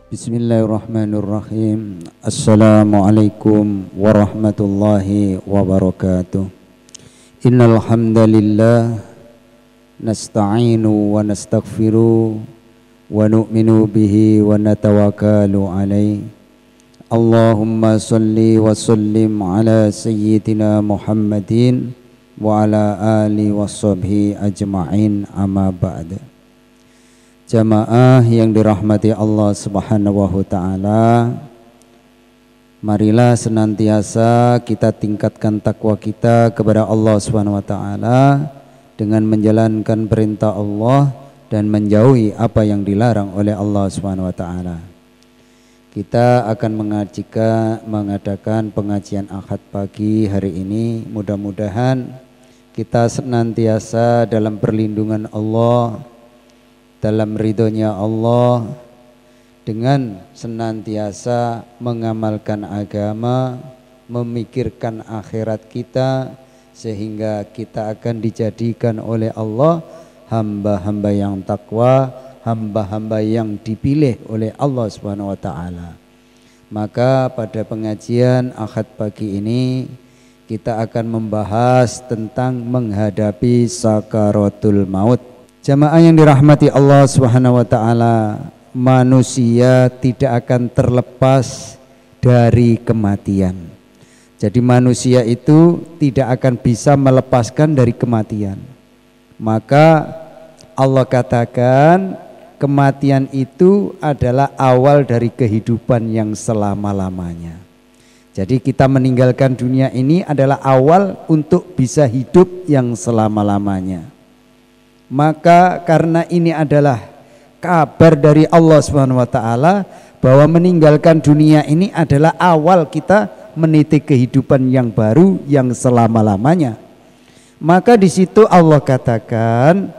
Bismillahirrahmanirrahim. Assalamualaikum warahmatullahi wabarakatuh. Innal hamdalillah nasta'inu wa nastaghfiru wa nu'minu bihi wa natawakkalu alaihi. Allahumma salli wa sallim ala sayyidina Muhammadin wa ala ali wa sahbihi ajma'in, amma ba'd. Jamaah yang dirahmati Allah Subhanahu wa Ta'ala, marilah senantiasa kita tingkatkan takwa kita kepada Allah Subhanahu wa Ta'ala dengan menjalankan perintah Allah dan menjauhi apa yang dilarang oleh Allah Subhanahu wa Ta'ala. Kita akan mengadakan pengajian Ahad pagi hari ini. Mudah-mudahan kita senantiasa dalam perlindungan Allah, dalam ridhonya Allah, dengan senantiasa mengamalkan agama, memikirkan akhirat kita, sehingga kita akan dijadikan oleh Allah hamba-hamba yang takwa, hamba-hamba yang dipilih oleh Allah Subhanahu wa Ta'ala. Maka pada pengajian Ahad pagi ini kita akan membahas tentang menghadapi sakaratul maut. Jamaah yang dirahmati Allah Subhanahu wa Ta'ala, manusia tidak akan terlepas dari kematian. Jadi manusia itu tidak akan bisa melepaskan dari kematian. Maka Allah katakan kematian itu adalah awal dari kehidupan yang selama-lamanya. Jadi kita meninggalkan dunia ini adalah awal untuk bisa hidup yang selama-lamanya. Maka karena ini adalah kabar dari Allah Subhanahu wa Ta'ala bahwa meninggalkan dunia ini adalah awal kita meniti kehidupan yang baru yang selama-lamanya. Maka di situ Allah katakan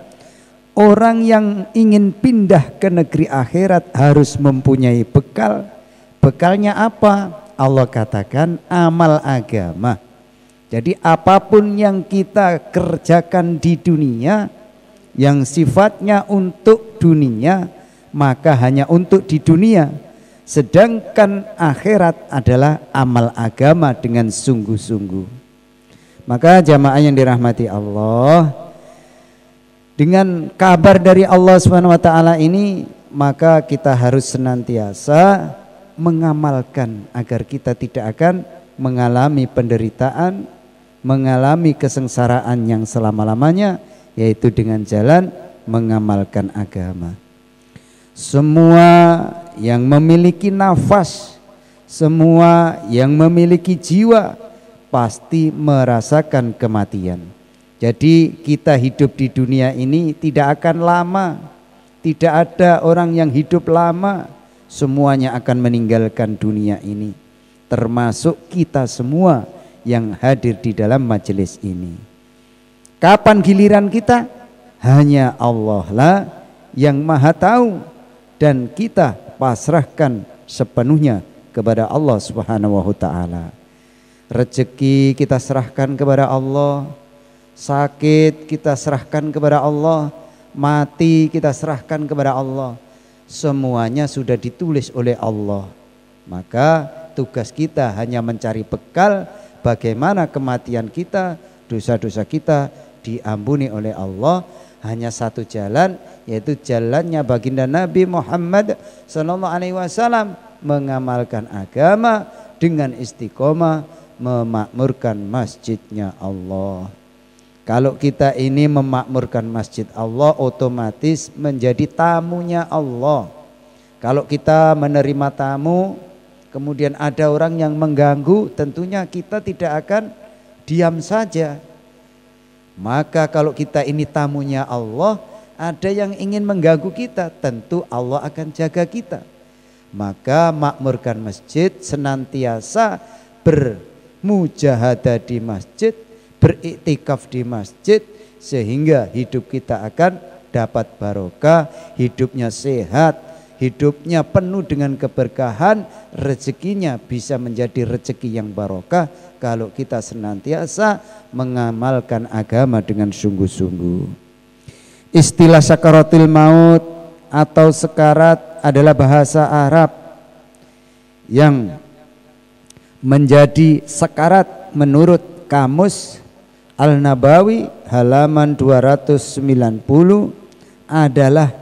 orang yang ingin pindah ke negeri akhirat harus mempunyai bekal. Bekalnya apa? Allah katakan amal agama. Jadi apapun yang kita kerjakan di dunia yang sifatnya untuk dunia, maka hanya untuk di dunia. Sedangkan akhirat adalah amal agama dengan sungguh-sungguh. Maka jamaah yang dirahmati Allah, dengan kabar dari Allah Subhanahu wa Ta'ala ini, maka kita harus senantiasa mengamalkan agar kita tidak akan mengalami penderitaan, mengalami kesengsaraan yang selama-lamanya, yaitu dengan jalan mengamalkan agama. Semua yang memiliki nafas, semua yang memiliki jiwa pasti merasakan kematian. Jadi kita hidup di dunia ini tidak akan lama. Tidak ada orang yang hidup lama. Semuanya akan meninggalkan dunia ini, termasuk kita semua yang hadir di dalam majelis ini. Kapan giliran kita? Hanya Allah lah yang maha tahu, dan kita pasrahkan sepenuhnya kepada Allah Subhanahu wa Ta'ala. Rezeki kita serahkan kepada Allah, sakit kita serahkan kepada Allah, mati kita serahkan kepada Allah. Semuanya sudah ditulis oleh Allah. Maka tugas kita hanya mencari bekal bagaimana kematian kita, dosa-dosa kita diampuni oleh Allah. Hanya satu jalan, yaitu jalannya baginda Nabi Muhammad sallallahu alaihi wasallam, mengamalkan agama dengan istiqomah, memakmurkan masjidnya Allah. Kalau kita ini memakmurkan masjid Allah, otomatis menjadi tamunya Allah. Kalau kita menerima tamu, kemudian ada orang yang mengganggu, tentunya kita tidak akan diam saja. Maka kalau kita ini tamunya Allah, ada yang ingin mengganggu kita, tentu Allah akan jaga kita. Maka makmurkan masjid, senantiasa bermujahadah di masjid, beriktikaf di masjid, sehingga hidup kita akan dapat barokah, hidupnya sehat, hidupnya penuh dengan keberkahan, rezekinya bisa menjadi rezeki yang barokah kalau kita senantiasa mengamalkan agama dengan sungguh-sungguh. Istilah sakaratul maut atau sekarat adalah bahasa Arab yang menjadi sekarat menurut Kamus Al-Nabawi halaman 290 adalah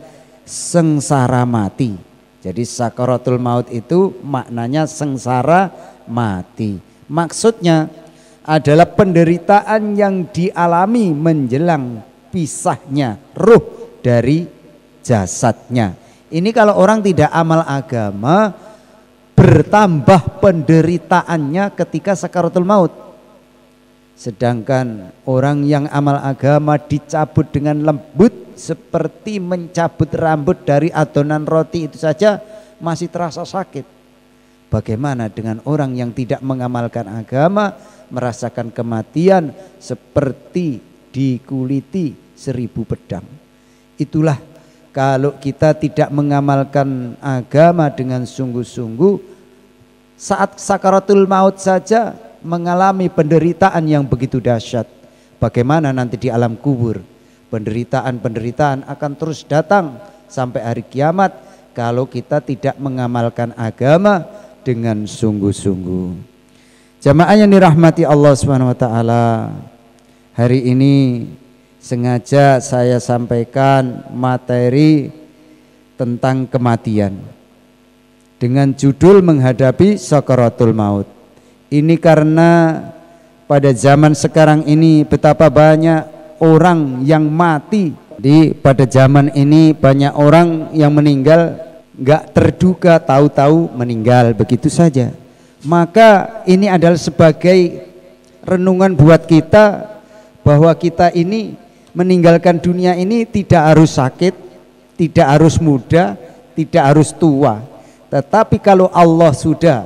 sengsara mati. Jadi sakaratul maut itu maknanya sengsara mati. Maksudnya adalah penderitaan yang dialami menjelang pisahnya ruh dari jasadnya. Ini kalau orang tidak amal agama, bertambah penderitaannya ketika sakaratul maut. Sedangkan orang yang amal agama dicabut dengan lembut seperti mencabut rambut dari adonan roti itu saja masih terasa sakit. Bagaimana dengan orang yang tidak mengamalkan agama, merasakan kematian seperti dikuliti 1000 pedang. Itulah kalau kita tidak mengamalkan agama dengan sungguh-sungguh, saat sakaratul maut saja mengalami penderitaan yang begitu dahsyat. Bagaimana nanti di alam kubur? Penderitaan-penderitaan akan terus datang sampai hari kiamat kalau kita tidak mengamalkan agama dengan sungguh-sungguh. Jamaah yang dirahmati Allah Subhanahu wa taala, hari ini sengaja saya sampaikan materi tentang kematian dengan judul menghadapi sakaratul maut. Ini karena pada zaman sekarang ini betapa banyak orang yang mati. Pada zaman ini banyak orang yang meninggal nggak terduga, tahu-tahu meninggal begitu saja. Maka ini adalah sebagai renungan buat kita bahwa kita ini meninggalkan dunia ini tidak harus sakit, tidak harus muda, tidak harus tua. Tetapi kalau Allah sudah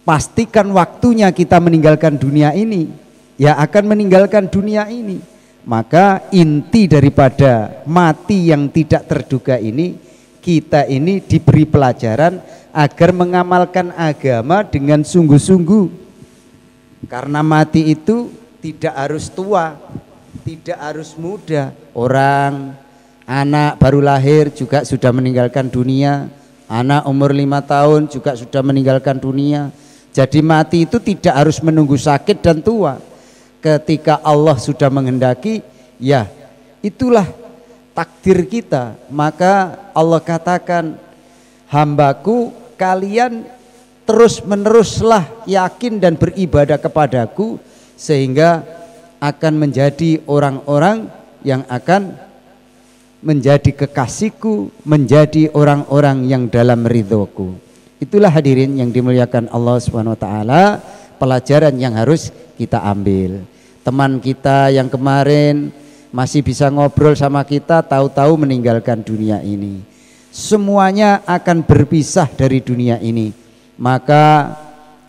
pastikan waktunya kita meninggalkan dunia ini, ya akan meninggalkan dunia ini. Maka inti daripada mati yang tidak terduga ini, kita ini diberi pelajaran agar mengamalkan agama dengan sungguh-sungguh. Karena mati itu tidak harus tua, tidak harus muda. Orang anak baru lahir juga sudah meninggalkan dunia, anak umur 5 tahun juga sudah meninggalkan dunia. Jadi mati itu tidak harus menunggu sakit dan tua. Ketika Allah sudah menghendaki, ya itulah takdir kita. Maka Allah katakan, hambaku kalian terus meneruslah yakin dan beribadah kepadaku, sehingga akan menjadi orang-orang yang akan menjadi kekasihku, menjadi orang-orang yang dalam ridhoku. Itulah hadirin yang dimuliakan Allah Subhanahu wa taala, pelajaran yang harus kita ambil. Teman kita yang kemarin masih bisa ngobrol sama kita, tahu-tahu meninggalkan dunia ini. Semuanya akan berpisah dari dunia ini. Maka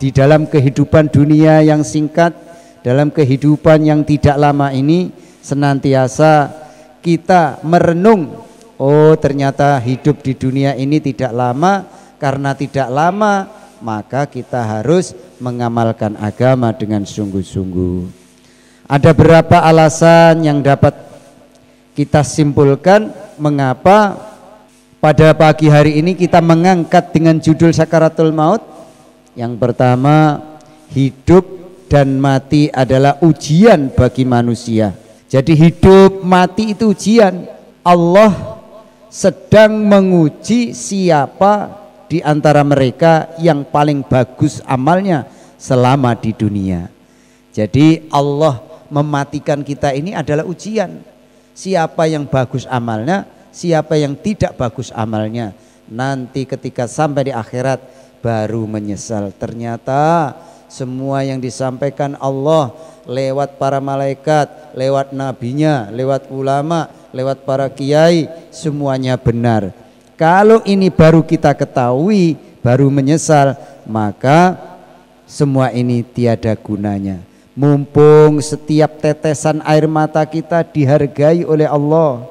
di dalam kehidupan dunia yang singkat, dalam kehidupan yang tidak lama ini, senantiasa kita merenung, oh ternyata hidup di dunia ini tidak lama. Karena tidak lama, maka kita harus mengamalkan agama dengan sungguh-sungguh. Ada beberapa alasan yang dapat kita simpulkan mengapa pada pagi hari ini kita mengangkat dengan judul sakaratul maut. Yang pertama, hidup dan mati adalah ujian bagi manusia. Jadi hidup mati itu ujian. Allah sedang menguji siapa di antara mereka yang paling bagus amalnya selama di dunia. Jadi Allah mematikan kita ini adalah ujian. Siapa yang bagus amalnya, siapa yang tidak bagus amalnya. Nanti ketika sampai di akhirat baru menyesal. Ternyata semua yang disampaikan Allah lewat para malaikat, lewat nabinya, lewat ulama, lewat para kiai, semuanya benar. Kalau ini baru kita ketahui, baru menyesal, maka semua ini tiada gunanya. Mumpung setiap tetesan air mata kita dihargai oleh Allah,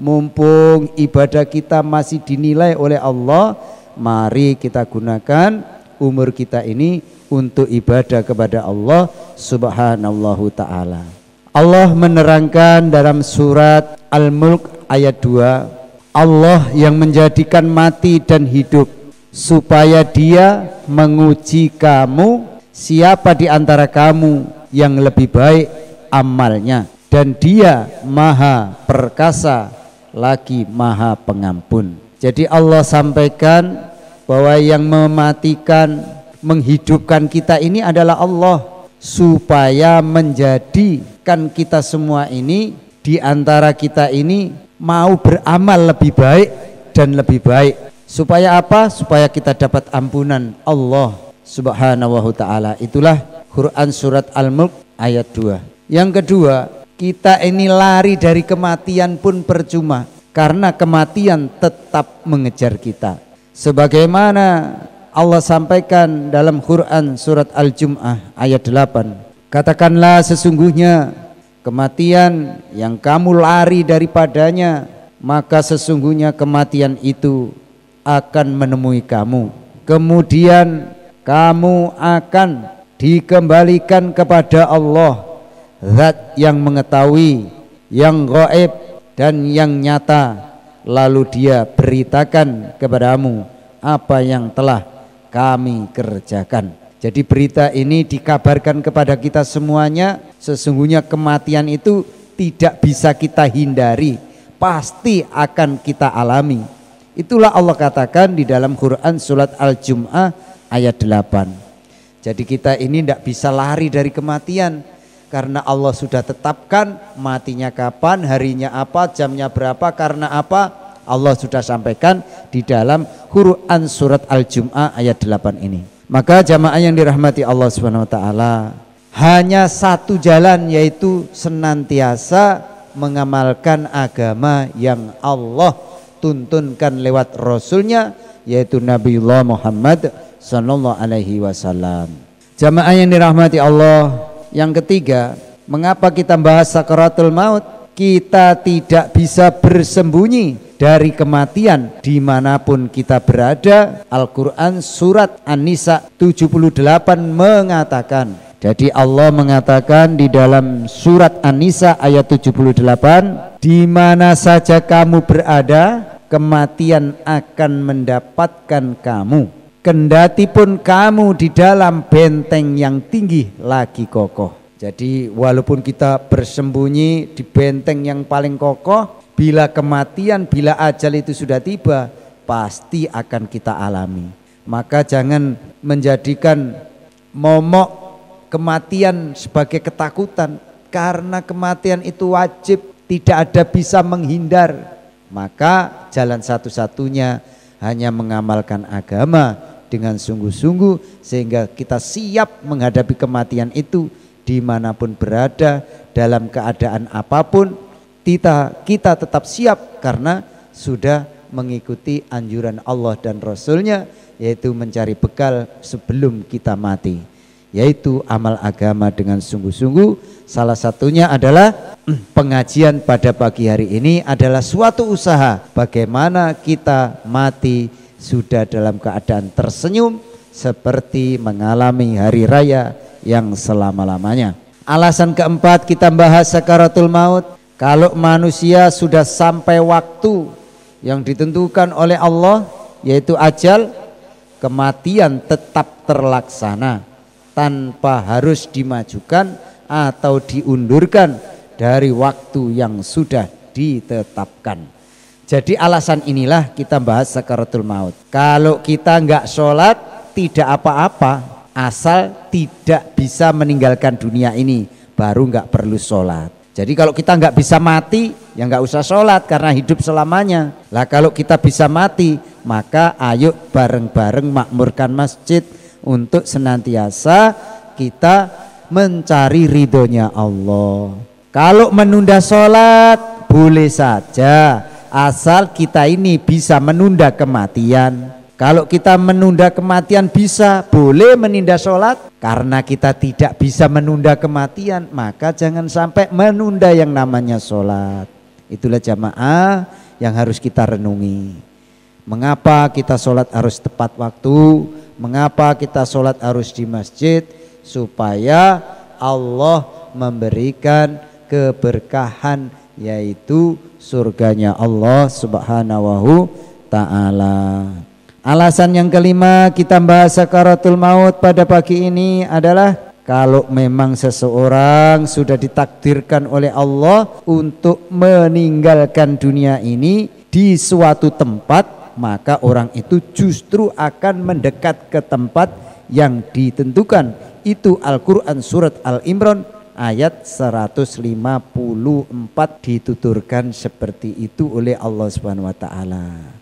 mumpung ibadah kita masih dinilai oleh Allah, mari kita gunakan umur kita ini untuk ibadah kepada Allah Subhanahu ta'ala. Allah menerangkan dalam surat Al-Mulk ayat 2, Allah yang menjadikan mati dan hidup supaya dia menguji kamu siapa di antara kamu yang lebih baik amalnya, dan dia maha perkasa lagi maha pengampun. Jadi Allah sampaikan bahwa yang mematikan, menghidupkan kita ini adalah Allah, supaya menjadikan kita semua ini, di antara kita ini mau beramal lebih baik dan lebih baik. Supaya apa? Supaya kita dapat ampunan Allah Subhanahu wa ta'ala. Itulah Quran surat Al-Mulk ayat 2. Yang kedua, kita ini lari dari kematian pun percuma, karena kematian tetap mengejar kita. Sebagaimana Allah sampaikan dalam Quran surat Al-Jum'ah ayat 8. Katakanlah sesungguhnya kematian yang kamu lari daripadanya, maka sesungguhnya kematian itu akan menemui kamu. Kemudian kamu akan dikembalikan kepada Allah, Zat yang mengetahui yang gaib dan yang nyata. Lalu dia beritakan kepadamu apa yang telah kami kerjakan. Jadi berita ini dikabarkan kepada kita semuanya, sesungguhnya kematian itu tidak bisa kita hindari, pasti akan kita alami. Itulah Allah katakan di dalam Quran surat Al-Jum'ah ayat 8. Jadi kita ini tidak bisa lari dari kematian, karena Allah sudah tetapkan matinya kapan, harinya apa, jamnya berapa, karena apa, Allah sudah sampaikan di dalam Quran surat Al-Jum'ah ayat 8 ini. Maka jamaah yang dirahmati Allah Subhanahu wa ta'ala, hanya satu jalan, yaitu senantiasa mengamalkan agama yang Allah tuntunkan lewat Rasulnya, yaitu Nabiullah Muhammad sallallahu alaihi wasallam. Jamaah yang dirahmati Allah, yang ketiga, mengapa kita bahas sakaratul maut? Kita tidak bisa bersembunyi dari kematian dimanapun kita berada. Al-Quran surat An-Nisa 78 mengatakan, jadi Allah mengatakan di dalam surat An-Nisa ayat 78, di mana saja kamu berada, kematian akan mendapatkan kamu, kendati pun kamu di dalam benteng yang tinggi lagi kokoh. Jadi walaupun kita bersembunyi di benteng yang paling kokoh, bila kematian, bila ajal itu sudah tiba, pasti akan kita alami. Maka jangan menjadikan momok kematian sebagai ketakutan, karena kematian itu wajib, tidak ada bisa menghindar. Maka jalan satu-satunya hanya mengamalkan agama dengan sungguh-sungguh, sehingga kita siap menghadapi kematian itu dimanapun berada, dalam keadaan apapun, kita tetap siap, karena sudah mengikuti anjuran Allah dan Rasulnya, yaitu mencari bekal sebelum kita mati, yaitu amal agama dengan sungguh-sungguh. Salah satunya adalah pengajian pada pagi hari ini adalah suatu usaha bagaimana kita mati sudah dalam keadaan tersenyum, seperti mengalami hari raya yang selama-lamanya. Alasan keempat kita bahas sakaratul maut, kalau manusia sudah sampai waktu yang ditentukan oleh Allah, yaitu ajal, kematian tetap terlaksana tanpa harus dimajukan atau diundurkan dari waktu yang sudah ditetapkan. Jadi alasan inilah kita bahas sakaratul maut. Kalau kita nggak sholat tidak apa-apa, asal tidak bisa meninggalkan dunia ini, baru nggak perlu sholat. Jadi kalau kita nggak bisa mati, ya nggak usah sholat, karena hidup selamanya. Lah kalau kita bisa mati, maka ayo bareng-bareng makmurkan masjid untuk senantiasa kita mencari ridhonya Allah. Kalau menunda sholat boleh saja, asal kita ini bisa menunda kematian. Kalau kita menunda kematian bisa, boleh menunda sholat. Karena kita tidak bisa menunda kematian, maka jangan sampai menunda yang namanya sholat. Itulah jamaah yang harus kita renungi. Mengapa kita sholat harus tepat waktu? Mengapa kita sholat harus di masjid? Supaya Allah memberikan keberkahan, yaitu surganya Allah Subhanahu wa ta'ala. Alasan yang kelima kita bahas sakaratul maut pada pagi ini adalah kalau memang seseorang sudah ditakdirkan oleh Allah untuk meninggalkan dunia ini di suatu tempat, maka orang itu justru akan mendekat ke tempat yang ditentukan. Itu Al-Quran surat Al-Imran ayat 154 dituturkan seperti itu oleh Allah Subhanahu wa taala.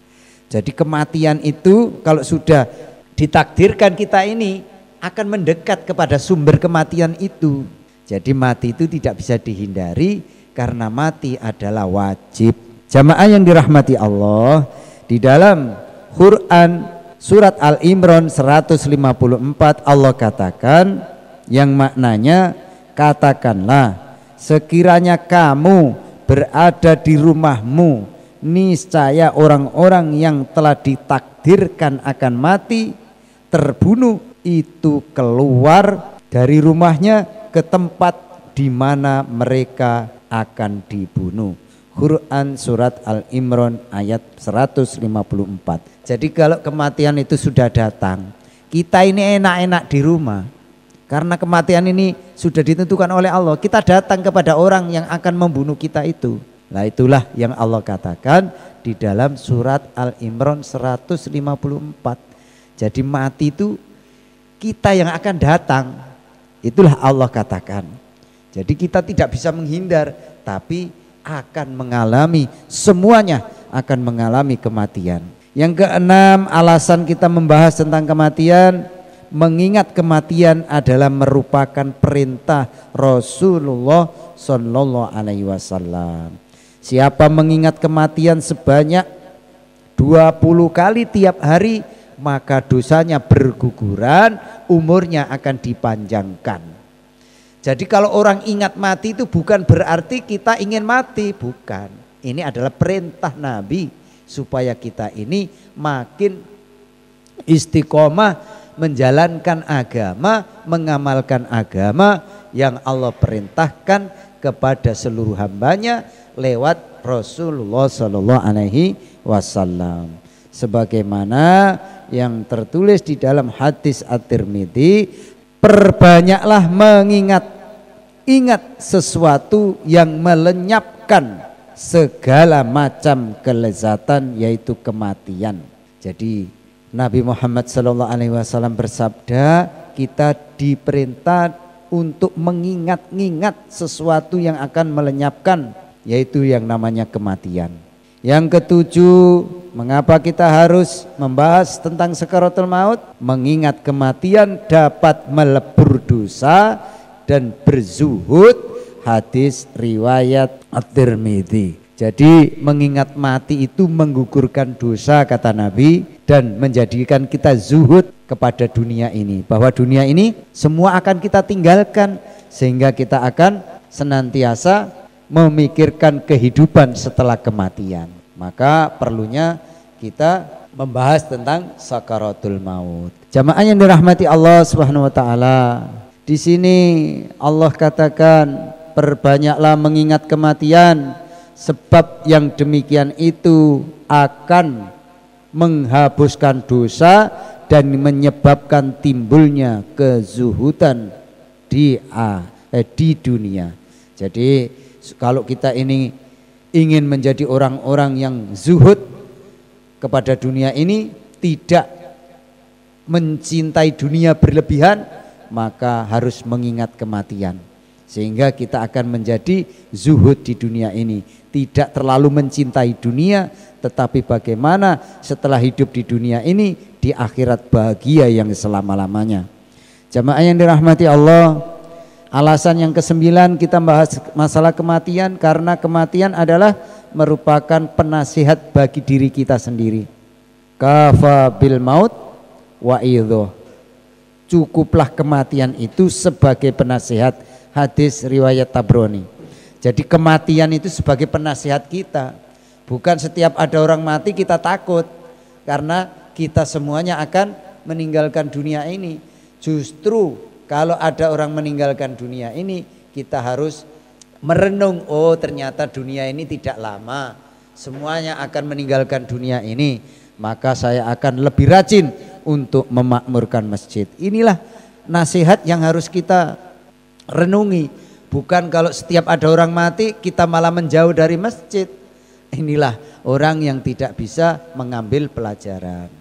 Jadi kematian itu kalau sudah ditakdirkan kita ini akan mendekat kepada sumber kematian itu. Jadi mati itu tidak bisa dihindari karena mati adalah wajib. Jamaah yang dirahmati Allah, di dalam Quran surat Al-Imran 154 Allah katakan yang maknanya, katakanlah sekiranya kamu berada di rumahmu, niscaya orang-orang yang telah ditakdirkan akan mati terbunuh itu keluar dari rumahnya ke tempat di mana mereka akan dibunuh. Quran surat Al-Imran ayat 154. Jadi kalau kematian itu sudah datang, kita ini enak-enak di rumah. Karena kematian ini sudah ditentukan oleh Allah, kita datang kepada orang yang akan membunuh kita itu. Nah itulah yang Allah katakan di dalam surat Al-Imran 154. Jadi mati itu kita yang akan datang. Itulah Allah katakan. Jadi kita tidak bisa menghindar, tapi akan mengalami, semuanya akan mengalami kematian. Yang keenam, alasan kita membahas tentang kematian, mengingat kematian adalah merupakan perintah Rasulullah Sallallahu Alaihi Wasallam. Siapa mengingat kematian sebanyak 20 kali tiap hari, maka dosanya berguguran, umurnya akan dipanjangkan. Jadi kalau orang ingat mati itu bukan berarti kita ingin mati, bukan. Ini adalah perintah Nabi supaya kita ini makin istiqomah menjalankan agama, mengamalkan agama yang Allah perintahkan kepada seluruh hambanya lewat Rasulullah Sallallahu Alaihi Wasallam. Sebagaimana yang tertulis di dalam hadis At-Tirmidzi, perbanyaklah ingat sesuatu yang melenyapkan segala macam kelezatan, yaitu kematian. Jadi Nabi Muhammad Sallallahu Alaihi Wasallam bersabda, kita diperintah untuk mengingat-ingat sesuatu yang akan melenyapkan, yaitu yang namanya kematian. Yang ketujuh, mengapa kita harus membahas tentang sakaratul maut? Mengingat kematian dapat melebur dosa dan berzuhud, hadis riwayat At-Tirmidzi. Jadi mengingat mati itu menggugurkan dosa kata Nabi, dan menjadikan kita zuhud kepada dunia ini, bahwa dunia ini semua akan kita tinggalkan, sehingga kita akan senantiasa memikirkan kehidupan setelah kematian. Maka perlunya kita membahas tentang sakaratul maut. Jamaah yang dirahmati Allah Subhanahu wa taala, di sini Allah katakan perbanyaklah mengingat kematian, sebab yang demikian itu akan menghapuskan dosa dan menyebabkan timbulnya kezuhudan di dunia. Jadi kalau kita ini ingin menjadi orang-orang yang zuhud kepada dunia ini, tidak mencintai dunia berlebihan, maka harus mengingat kematian. Sehingga kita akan menjadi zuhud di dunia ini, tidak terlalu mencintai dunia, tetapi bagaimana setelah hidup di dunia ini, di akhirat bahagia yang selama-lamanya. Jamaah yang dirahmati Allah, alasan yang ke-9 kita bahas masalah kematian, karena kematian adalah merupakan penasihat bagi diri kita sendiri. Kafa bil maut wa idho, cukuplah kematian itu sebagai penasihat, hadis riwayat Tabrani. Jadi kematian itu sebagai penasihat kita. Bukan setiap ada orang mati kita takut, karena kita semuanya akan meninggalkan dunia ini. Justru kalau ada orang meninggalkan dunia ini, kita harus merenung, oh ternyata dunia ini tidak lama, semuanya akan meninggalkan dunia ini. maka saya akan lebih rajin untuk memakmurkan masjid. Inilah nasihat yang harus kita renungi. Bukan kalau setiap ada orang mati kita malah menjauh dari masjid. Inilah orang yang tidak bisa mengambil pelajaran.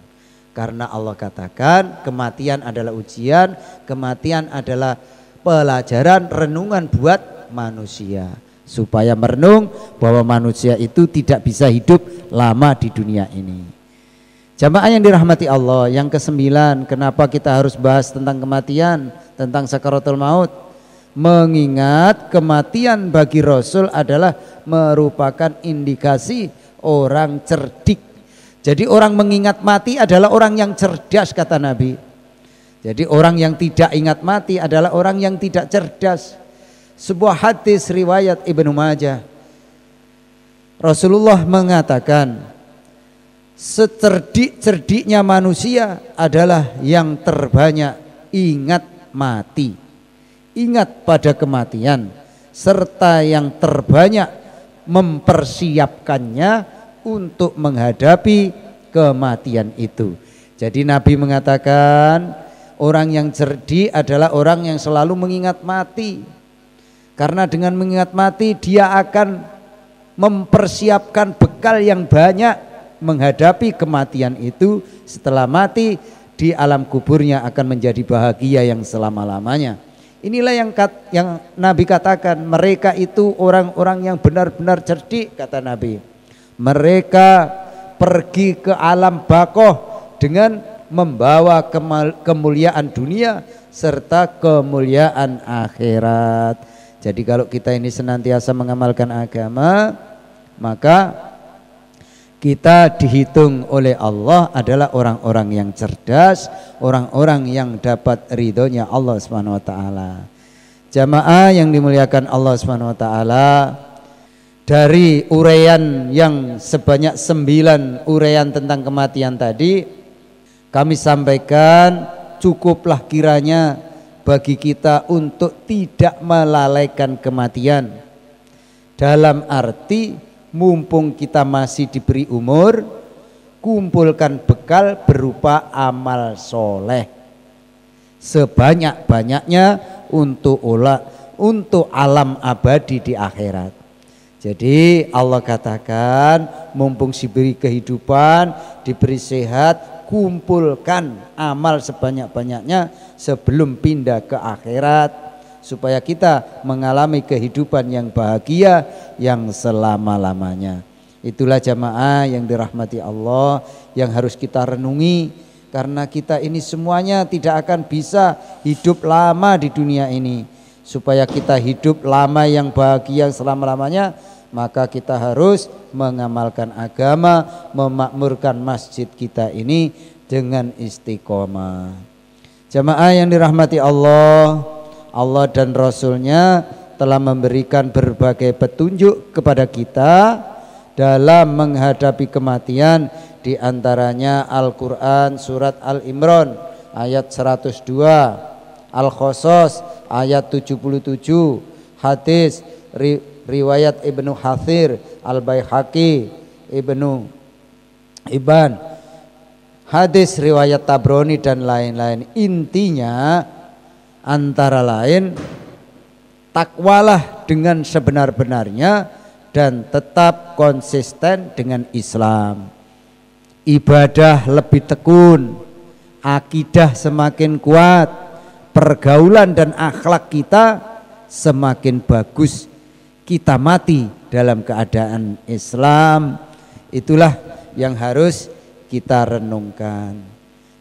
Karena Allah katakan kematian adalah ujian, kematian adalah pelajaran, renungan buat manusia. Supaya merenung bahwa manusia itu tidak bisa hidup lama di dunia ini. Jamaah yang dirahmati Allah, yang ke-9, kenapa kita harus bahas tentang kematian, tentang sakaratul maut? Mengingat kematian bagi Rasul adalah merupakan indikasi orang cerdik. Jadi orang mengingat mati adalah orang yang cerdas, kata Nabi. Jadi orang yang tidak ingat mati adalah orang yang tidak cerdas. Sebuah hadis riwayat Ibnu Majah, Rasulullah mengatakan, secerdik-cerdiknya manusia adalah yang terbanyak ingat mati, ingat pada kematian, serta yang terbanyak mempersiapkannya untuk menghadapi kematian itu. Jadi Nabi mengatakan orang yang cerdik adalah orang yang selalu mengingat mati. Karena dengan mengingat mati dia akan mempersiapkan bekal yang banyak menghadapi kematian itu. Setelah mati di alam kuburnya akan menjadi bahagia yang selama-lamanya. Inilah yang Nabi katakan, mereka itu orang-orang yang benar-benar cerdik, kata Nabi. Mereka pergi ke alam bakoh dengan membawa kemuliaan dunia serta kemuliaan akhirat. Jadi kalau kita ini senantiasa mengamalkan agama, maka kita dihitung oleh Allah adalah orang-orang yang cerdas, orang-orang yang dapat ridhonya Allah Subhanahu wa taala. Jamaah yang dimuliakan Allah Subhanahu wa taala, dari uraian yang sebanyak 9 uraian tentang kematian tadi, kami sampaikan cukuplah kiranya bagi kita untuk tidak melalaikan kematian. Dalam arti mumpung kita masih diberi umur, kumpulkan bekal berupa amal soleh sebanyak-banyaknya untuk alam abadi di akhirat. Jadi Allah katakan mumpung diberi kehidupan, diberi sehat, kumpulkan amal sebanyak-banyaknya sebelum pindah ke akhirat, supaya kita mengalami kehidupan yang bahagia yang selama-lamanya. Itulah jamaah yang dirahmati Allah yang harus kita renungi, karena kita ini semuanya tidak akan bisa hidup lama di dunia ini. Supaya kita hidup lama yang bahagia selama-lamanya, maka kita harus mengamalkan agama, memakmurkan masjid kita ini dengan istiqomah. Jamaah yang dirahmati Allah, Allah dan Rasulnya telah memberikan berbagai petunjuk kepada kita dalam menghadapi kematian. Di antaranya Al-Quran surat Al-Imran ayat 102, Al-Qasas ayat 77, hadis riwayat Ibnu Hathir, Al-Baihaqi, Ibnu Hibban, hadis riwayat Tabrani dan lain-lain. Intinya antara lain, takwalah dengan sebenar-benarnya dan tetap konsisten dengan Islam. Ibadah lebih tekun, akidah semakin kuat, pergaulan dan akhlak kita semakin bagus. Kita mati dalam keadaan Islam. Itulah yang harus kita renungkan.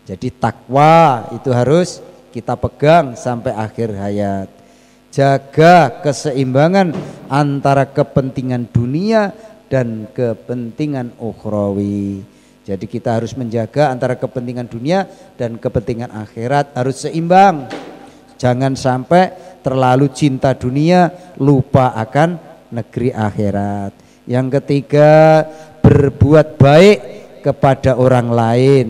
Jadi takwa itu harus kita pegang sampai akhir hayat. Jaga keseimbangan antara kepentingan dunia dan kepentingan ukhrawi. Jadi kita harus menjaga antara kepentingan dunia dan kepentingan akhirat, harus seimbang. Jangan sampai terlalu cinta dunia, lupa akan negeri akhirat. Yang ketiga, berbuat baik kepada orang lain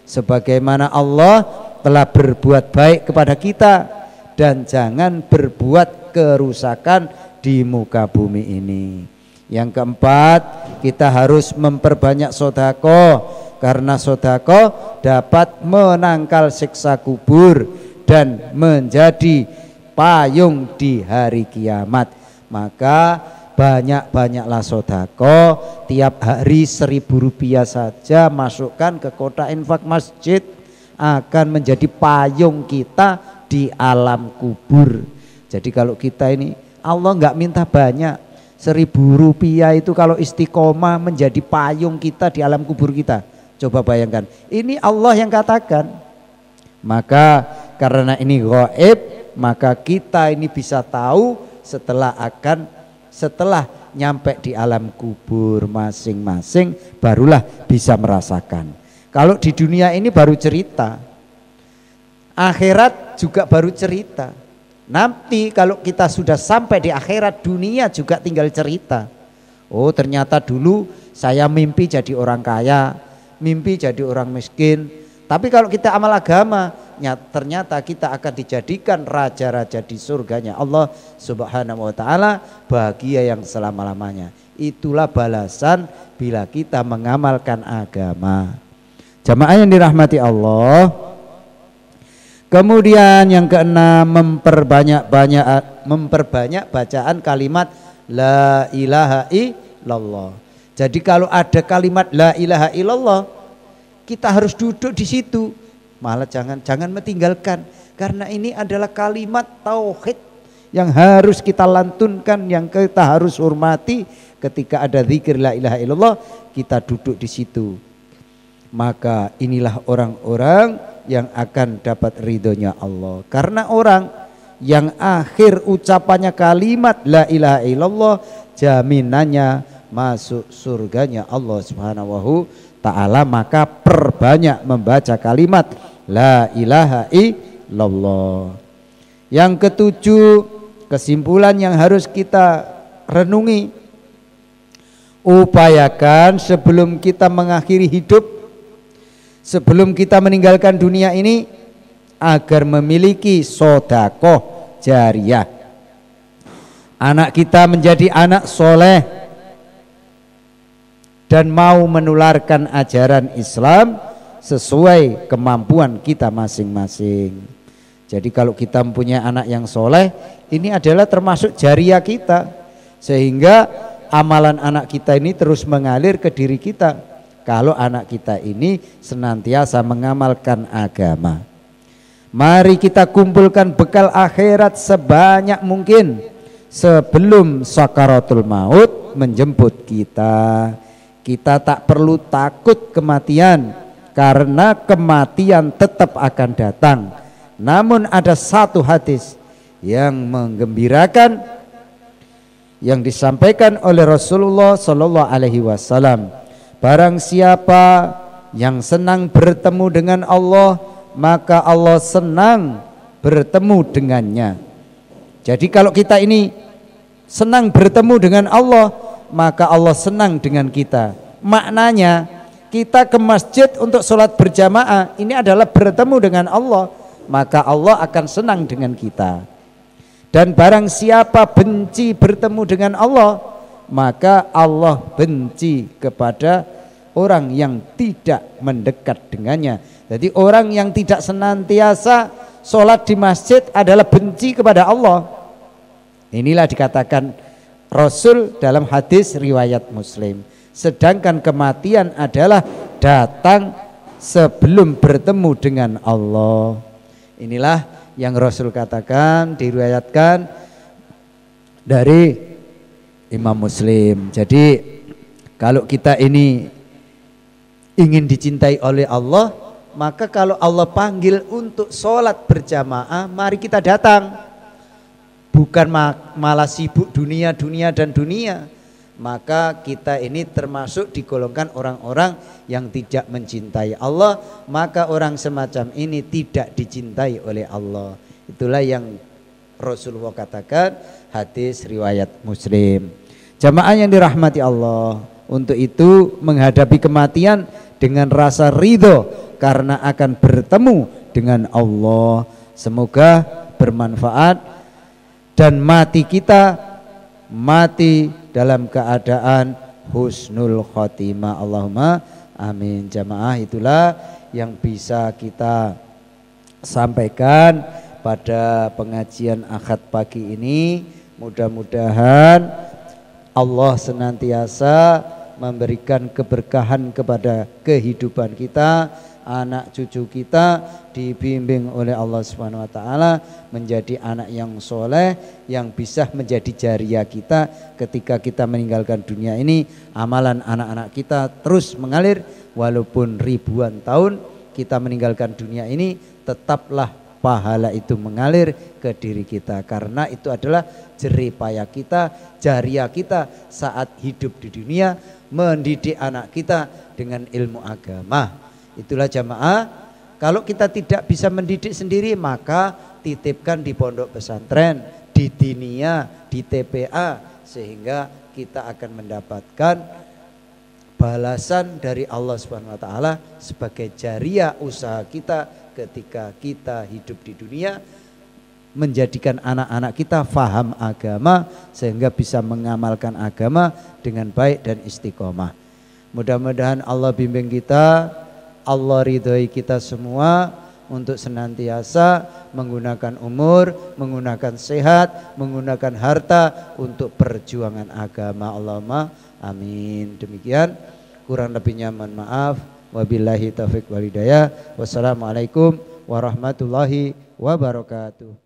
sebagaimana Allah telah berbuat baik kepada kita, dan jangan berbuat kerusakan di muka bumi ini. Yang keempat, kita harus memperbanyak sedekah karena sodako dapat menangkal siksa kubur dan menjadi payung di hari kiamat. Maka banyak-banyaklah sodako, tiap hari 1.000 rupiah saja masukkan ke kotak infak masjid, akan menjadi payung kita di alam kubur. Jadi kalau kita ini, Allah nggak minta banyak, 1.000 rupiah itu kalau istiqomah menjadi payung kita di alam kubur kita. Coba bayangkan, ini Allah yang katakan. Maka karena ini gaib, maka kita ini bisa tahu setelah nyampe di alam kubur masing-masing, barulah bisa merasakan. Kalau di dunia ini baru cerita, akhirat juga baru cerita. Nanti kalau kita sudah sampai di akhirat, dunia juga tinggal cerita. Oh, ternyata dulu saya mimpi jadi orang kaya, mimpi jadi orang miskin. Tapi kalau kita amal agama, ternyata kita akan dijadikan raja-raja di surganya Allah Subhanahu wa ta'ala, bahagia yang selama-lamanya. Itulah balasan bila kita mengamalkan agama. Jamaah yang dirahmati Allah. Kemudian yang keenam, memperbanyak bacaan kalimat la ilaha illallah. Jadi kalau ada kalimat la ilaha illallah, kita harus duduk di situ. Malah jangan meninggalkan, karena ini adalah kalimat tauhid yang harus kita lantunkan, yang kita harus hormati. Ketika ada zikir la ilaha illallah, kita duduk di situ. Maka inilah orang-orang yang akan dapat ridhonya Allah. Karena orang yang akhir ucapannya kalimat la ilaha illallah, jaminannya masuk surganya Allah Subhanahu ta'ala. Maka perbanyak membaca kalimat la ilaha illallah. Yang ketujuh, kesimpulan yang harus kita renungi, upayakan sebelum kita mengakhiri hidup, sebelum kita meninggalkan dunia ini, agar memiliki sodakoh jariyah. Anak kita menjadi anak soleh dan mau menularkan ajaran Islam sesuai kemampuan kita masing-masing. Jadi kalau kita mempunyai anak yang soleh, ini adalah termasuk jariyah kita, sehingga amalan anak kita ini terus mengalir ke diri kita. Kalau anak kita ini senantiasa mengamalkan agama. Mari kita kumpulkan bekal akhirat sebanyak mungkin sebelum sakaratul maut menjemput kita. Kita tak perlu takut kematian, karena kematian tetap akan datang. Namun ada satu hadis yang menggembirakan yang disampaikan oleh Rasulullah Sallallahu Alaihi Wasallam. Barang siapa yang senang bertemu dengan Allah, maka Allah senang bertemu dengannya. Jadi kalau kita ini senang bertemu dengan Allah, maka Allah senang dengan kita. Maknanya kita ke masjid untuk sholat berjamaah, ini adalah bertemu dengan Allah, maka Allah akan senang dengan kita. Dan barang siapa benci bertemu dengan Allah, maka Allah benci kepada orang yang tidak mendekat dengannya. Jadi orang yang tidak senantiasa sholat di masjid adalah benci kepada Allah. Inilah dikatakan Rasul dalam hadis riwayat Muslim. Sedangkan kematian adalah datang sebelum bertemu dengan Allah. Inilah yang Rasul katakan, diriwayatkan dari Imam Muslim. Jadi kalau kita ini ingin dicintai oleh Allah, maka kalau Allah panggil untuk sholat berjamaah, mari kita datang. Bukan malah sibuk dunia dan dunia. Maka kita ini termasuk digolongkan orang-orang yang tidak mencintai Allah. Maka orang semacam ini tidak dicintai oleh Allah. Itulah yang Rasulullah katakan, hadis riwayat Muslim. Jamaah yang dirahmati Allah, untuk itu menghadapi kematian dengan rasa ridho karena akan bertemu dengan Allah. Semoga bermanfaat dan mati kita mati dalam keadaan husnul khotimah. Allahumma Amin. Jamaah, itulah yang bisa kita sampaikan pada pengajian Ahad pagi ini. Mudah-mudahan Allah senantiasa memberikan keberkahan kepada kehidupan kita, anak cucu kita dibimbing oleh Allah Subhanahu wa taala menjadi anak yang soleh, yang bisa menjadi jariah kita ketika kita meninggalkan dunia ini. Amalan anak-anak kita terus mengalir walaupun ribuan tahun kita meninggalkan dunia ini, tetaplah pahala itu mengalir ke diri kita, karena itu adalah jerih payah kita, jariah kita saat hidup di dunia, mendidik anak kita dengan ilmu agama. Itulah jamaah, kalau kita tidak bisa mendidik sendiri maka titipkan di pondok pesantren, di dinia, di TPA, sehingga kita akan mendapatkan balasan dari Allah Subhanahu wa taala sebagai jariah usaha kita ketika kita hidup di dunia, menjadikan anak-anak kita faham agama sehingga bisa mengamalkan agama dengan baik dan istiqomah. Mudah-mudahan Allah bimbing kita, Allah ridhoi kita semua untuk senantiasa menggunakan umur, menggunakan sehat, menggunakan harta untuk perjuangan agama. Allahumma amin. Demikian, kurang lebihnya mohon maaf. Wabillahi taufiq wal hidayah. Wassalamualaikum warahmatullahi wabarakatuh.